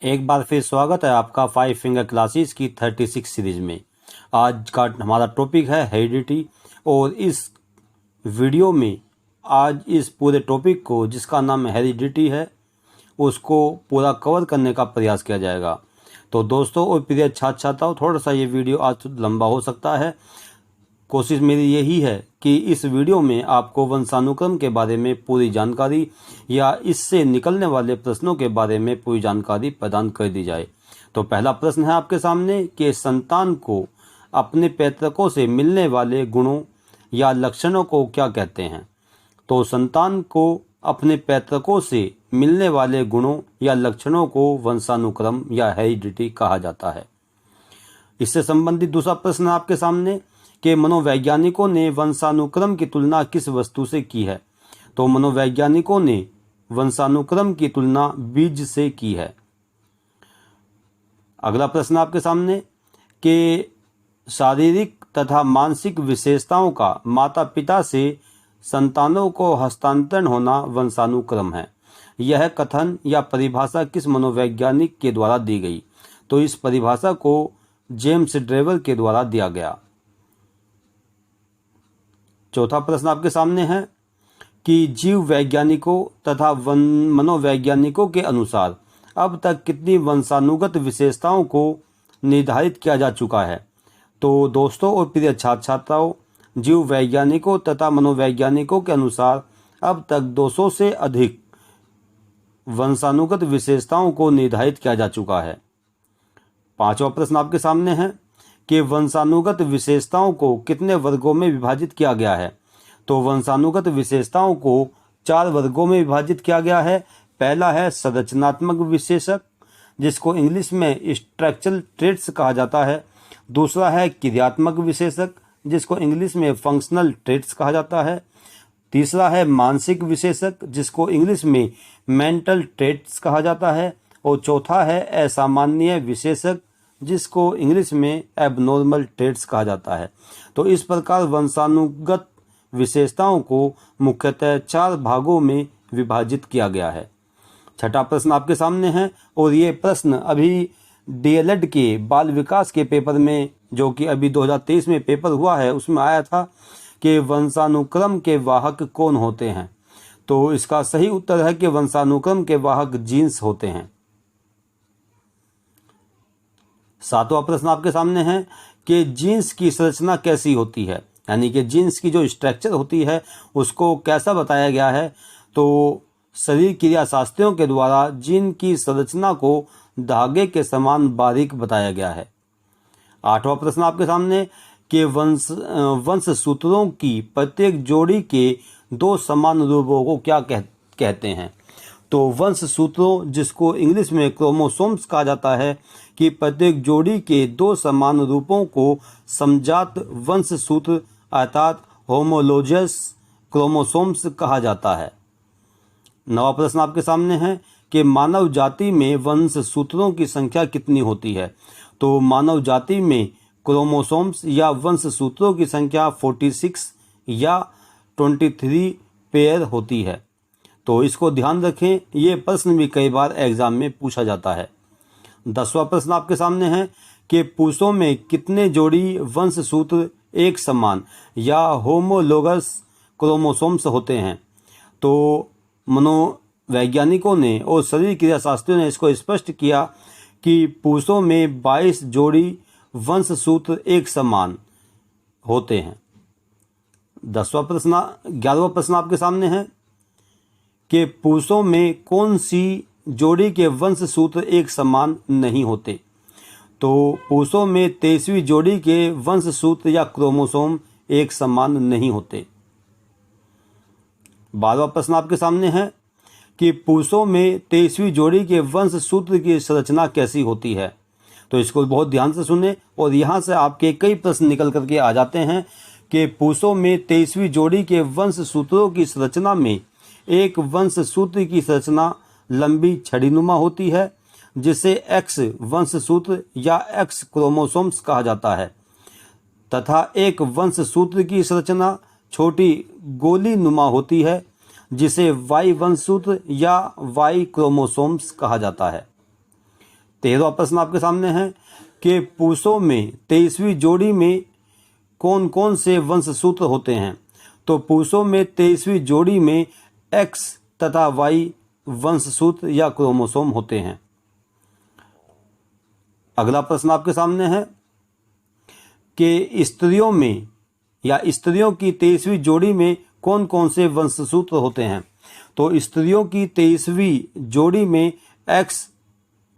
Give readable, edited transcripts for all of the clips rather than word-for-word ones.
एक बार फिर स्वागत है आपका 5 फिंगर क्लासेस की 36 सीरीज में। आज का हमारा टॉपिक है हेरिडिटी और इस वीडियो में आज इस पूरे टॉपिक को जिसका नाम हेरिडिटी है उसको पूरा कवर करने का प्रयास किया जाएगा। तो दोस्तों और प्रिय छात्र छात्राओं, थोड़ा सा ये वीडियो आज लंबा हो सकता है। कोशिश मेरी यही है कि इस वीडियो में आपको वंशानुक्रम के बारे में पूरी जानकारी या इससे निकलने वाले प्रश्नों के बारे में पूरी जानकारी प्रदान कर दी जाए। तो पहला प्रश्न है आपके सामने कि संतान को अपने पैतृकों से मिलने वाले गुणों या लक्षणों को क्या कहते हैं। तो संतान को अपने पैतृकों से मिलने वाले गुणों या लक्षणों को वंशानुक्रम या हेरिडिटी कहा जाता है। इससे संबंधित दूसरा प्रश्न आपके सामने कि मनोवैज्ञानिकों ने वंशानुक्रम की तुलना किस वस्तु से की है। तो मनोवैज्ञानिकों ने वंशानुक्रम की तुलना बीज से की है। अगला प्रश्न आपके सामने कि शारीरिक तथा मानसिक विशेषताओं का माता पिता से संतानों को हस्तांतरण होना वंशानुक्रम है। यह कथन या परिभाषा किस मनोवैज्ञानिक के द्वारा दी गई। तो इस परिभाषा को जेम्स ड्रेवर के द्वारा दिया गया। चौथा प्रश्न आपके सामने है कि जीव वैज्ञानिकों तथा मनोवैज्ञानिकों के अनुसार अब तक कितनी वंशानुगत विशेषताओं को निर्धारित किया जा चुका है। तो दोस्तों और प्रिय छात्र छात्राओं, जीव वैज्ञानिकों तथा मनोवैज्ञानिकों के अनुसार अब तक 200 से अधिक वंशानुगत विशेषताओं को निर्धारित किया जा चुका है। पांचवा प्रश्न आपके सामने है कि वंशानुगत विशेषताओं को कितने वर्गों में विभाजित किया गया है। तो वंशानुगत विशेषताओं को 4 वर्गों में विभाजित किया गया है। पहला है संरचनात्मक विशेषक, जिसको इंग्लिश में स्ट्रक्चरल ट्रेट्स कहा जाता है। दूसरा है क्रियात्मक विशेषक, जिसको इंग्लिश में फंक्शनल ट्रेट्स कहा जाता है। तीसरा है मानसिक विशेषक, जिसको इंग्लिश में मेंटल ट्रेट्स कहा जाता है। और चौथा है असामान्य विशेषक, जिसको इंग्लिश में एबनॉर्मल ट्रेट्स कहा जाता है। तो इस प्रकार वंशानुगत विशेषताओं को मुख्यतः 4 भागों में विभाजित किया गया है। छठा प्रश्न आपके सामने है और ये प्रश्न अभी डीएलएड के बाल विकास के पेपर में, जो कि अभी 2023 में पेपर हुआ है, उसमें आया था कि वंशानुक्रम के वाहक कौन होते हैं। तो इसका सही उत्तर है कि वंशानुक्रम के वाहक जीन्स होते हैं। सातवां प्रश्न आपके सामने है कि जीन्स की संरचना कैसी होती है, यानी कि जीन्स की जो स्ट्रक्चर होती है उसको कैसा बताया गया है। तो शरीर क्रिया शास्त्रियों के द्वारा जीन की संरचना को धागे के समान बारीक बताया गया है। आठवां प्रश्न आपके सामने कि वंश सूत्रों की प्रत्येक जोड़ी के 2 समान रूपों को क्या कहते हैं। तो वंश सूत्रों, जिसको इंग्लिश में क्रोमोसोम्स कहा जाता है, कि प्रत्येक जोड़ी के 2 समान रूपों को समजात वंश सूत्र अर्थात होमोलोजस क्रोमोसोम्स कहा जाता है। नवा प्रश्न आपके सामने है कि मानव जाति में वंश सूत्रों की संख्या कितनी होती है। तो मानव जाति में क्रोमोसोम्स या वंश सूत्रों की संख्या 46 या 23 पेयर होती है। तो इसको ध्यान रखें, ये प्रश्न भी कई बार एग्जाम में पूछा जाता है। 10वां प्रश्न आपके सामने है कि पुरुषों में कितने जोड़ी वंश सूत्र एक समान या होमोलोगस क्रोमोसोम्स होते हैं। तो मनोवैज्ञानिकों ने और शरीर क्रिया शास्त्रियों ने इसको स्पष्ट किया कि पुरुषों में 22 जोड़ी वंश सूत्र एक समान होते हैं। 11वां प्रश्न आपके सामने है कि पुरुषों में कौन सी जोड़ी के वंश सूत्र एक समान नहीं होते। तो पुरुषों में 23वीं जोड़ी के वंश सूत्र या क्रोमोसोम एक समान नहीं होते। 12वां प्रश्न आपके सामने है कि पुरुषों में 23वीं जोड़ी के वंश सूत्र की संरचना कैसी होती है। तो इसको बहुत ध्यान से सुने और यहाँ से आपके कई प्रश्न निकल करके आ जाते हैं कि पुरुषों में 23वीं जोड़ी के वंश सूत्रों की संरचना में एक वंश सूत्र की संरचना लंबी छड़ीनुमा होती है, जिसे एक्स वंश सूत्र या एक्स क्रोमोसोम्स कहा जाता है, तथा एक वंश सूत्र की संरचना छोटी गोली नुमा होती है, जिसे वाई वंश सूत्र या वाई क्रोमोसोम्स कहा जाता है। 13वां प्रश्न आपके सामने है कि पुरुषों में 23वीं जोड़ी में कौन कौन से वंशसूत्र होते हैं। तो पुरुषों में 23वीं जोड़ी में X तथा Y वंशसूत्र या क्रोमोसोम होते हैं। अगला प्रश्न आपके सामने है कि स्त्रियों में या स्त्रियों की 23वीं जोड़ी में कौन कौन से वंशसूत्र होते हैं। तो स्त्रियों की 23वीं जोड़ी में X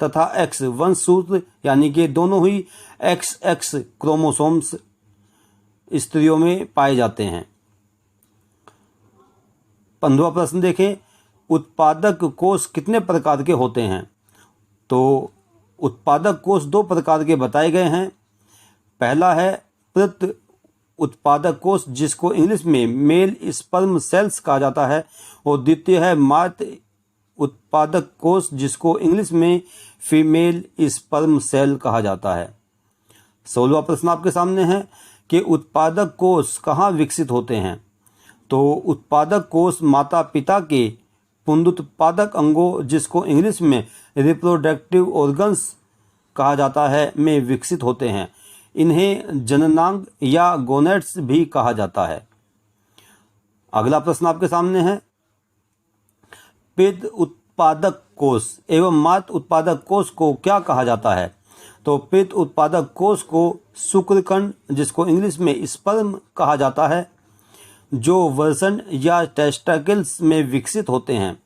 तथा X वंशसूत्र यानी कि दोनों ही XX क्रोमोसोम्स स्त्रियों में पाए जाते हैं। 15वां प्रश्न देखें, उत्पादक कोष कितने प्रकार के होते हैं। तो उत्पादक कोष 2 प्रकार के बताए गए हैं। पहला है प्रत उत्पादक कोष जिसको इंग्लिश में मेल स्पर्म सेल्स कहा जाता है, और द्वितीय है मातृ उत्पादक कोष जिसको इंग्लिश में फीमेल स्पर्म सेल कहा जाता है। 16वां प्रश्न आपके सामने है कि उत्पादक कोष कहाँ विकसित होते हैं। तो उत्पादक कोष माता पिता के पुंडोत्पादक अंगों जिसको इंग्लिश में रिप्रोडक्टिव ऑर्गन्स कहा जाता है में विकसित होते हैं। इन्हें जननांग या गोनेड्स भी कहा जाता है। अगला प्रश्न आपके सामने है, पित उत्पादक कोष एवं मातृ उत्पादक कोष को क्या कहा जाता है। तो पित उत्पादक कोष को शुक्रकण जिसको इंग्लिश में स्पर्म कहा जाता है, जो वर्षण या टेस्टिकल्स में विकसित होते हैं,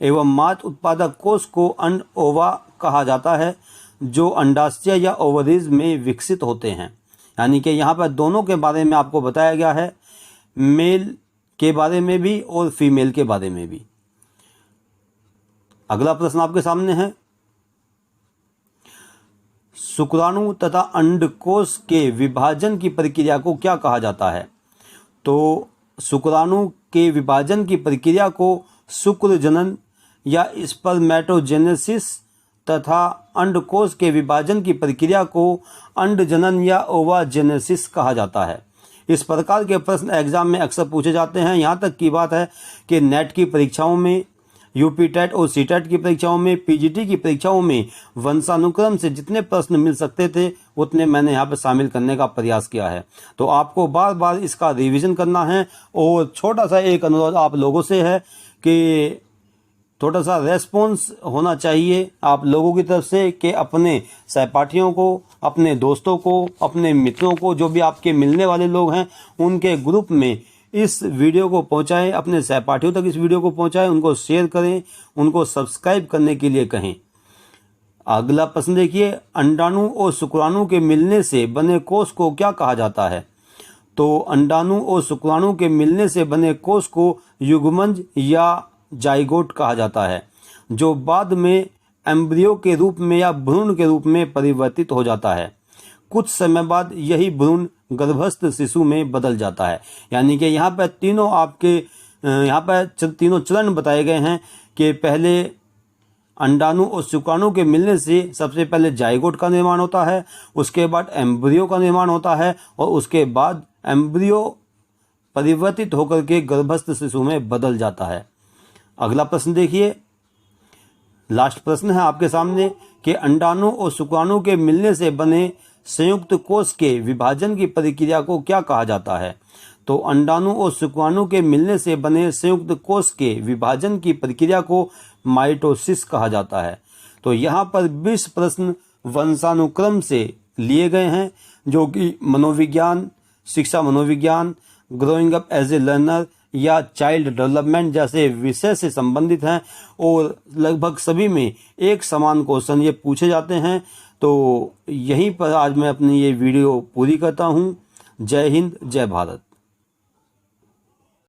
एवं मातृ उत्पादक कोष को अंड ओवा कहा जाता है, जो अंडाशय या ओवरीज में विकसित होते हैं। यानी कि यहाँ पर दोनों के बारे में आपको बताया गया है, मेल के बारे में भी और फीमेल के बारे में भी। अगला प्रश्न आपके सामने है, शुक्राणु तथा अंडकोश के विभाजन की प्रक्रिया को क्या कहा जाता है। तो शुक्राणु के विभाजन की प्रक्रिया को शुक्र जनन या स्पर्मेटोजेनेसिस तथा अंडकोश के विभाजन की प्रक्रिया को अंड जनन या ओवाजेनेसिस कहा जाता है। इस प्रकार के प्रश्न एग्जाम में अक्सर पूछे जाते हैं। यहाँ तक की बात है कि नेट की परीक्षाओं में, यूपी टेट और सी टेट की परीक्षाओं में, पीजीटी की परीक्षाओं में वंशानुक्रम से जितने प्रश्न मिल सकते थे उतने मैंने यहाँ पर शामिल करने का प्रयास किया है। तो आपको बार बार इसका रिवीजन करना है। और छोटा सा एक अनुरोध आप लोगों से है कि थोड़ा सा रेस्पॉन्स होना चाहिए आप लोगों की तरफ से कि अपने सहपाठियों को, अपने दोस्तों को, अपने मित्रों को, जो भी आपके मिलने वाले लोग हैं उनके ग्रुप में इस वीडियो को पहुंचाएं, अपने सहपाठियों तक इस वीडियो को पहुंचाएं, उनको शेयर करें, उनको सब्सक्राइब करने के लिए कहें। अगला प्रश्न देखिए, अंडाणु और शुक्राणु के मिलने से बने कोष को क्या कहा जाता है। तो अंडाणु और शुक्राणु के मिलने से बने कोष को युग्मज या जाइगोट कहा जाता है, जो बाद में एम्ब्रियो के रूप में या भ्रूण के रूप में परिवर्तित हो जाता है। कुछ समय बाद यही भ्रूण गर्भस्थ शिशु में बदल जाता है। यानी कि यहाँ पर तीनों चरण बताए गए हैं कि पहले अंडाणु और शुक्राणु के मिलने से सबसे पहले जाइगोट का निर्माण होता है, उसके बाद एम्ब्रियो का निर्माण होता है, और उसके बाद एम्ब्रियो परिवर्तित होकर के गर्भस्थ शिशु में बदल जाता है। अगला प्रश्न देखिए, लास्ट प्रश्न है आपके सामने कि अंडाणु और शुक्राणु के मिलने से बने संयुक्त कोष के विभाजन की प्रक्रिया को क्या कहा जाता है। तो अंडाणु और शुक्राणु के मिलने से बने संयुक्त कोष के विभाजन की प्रक्रिया को माइटोसिस कहा जाता है। तो यहाँ पर 20 प्रश्न वंशानुक्रम से लिए गए हैं, जो कि मनोविज्ञान, शिक्षा मनोविज्ञान, growing up as a learner या चाइल्ड डेवलपमेंट जैसे विषय से संबंधित हैं, और लगभग सभी में एक समान क्वेश्चन ये पूछे जाते हैं। तो यहीं पर आज मैं अपनी ये वीडियो पूरी करता हूँ। जय हिंद, जय भारत।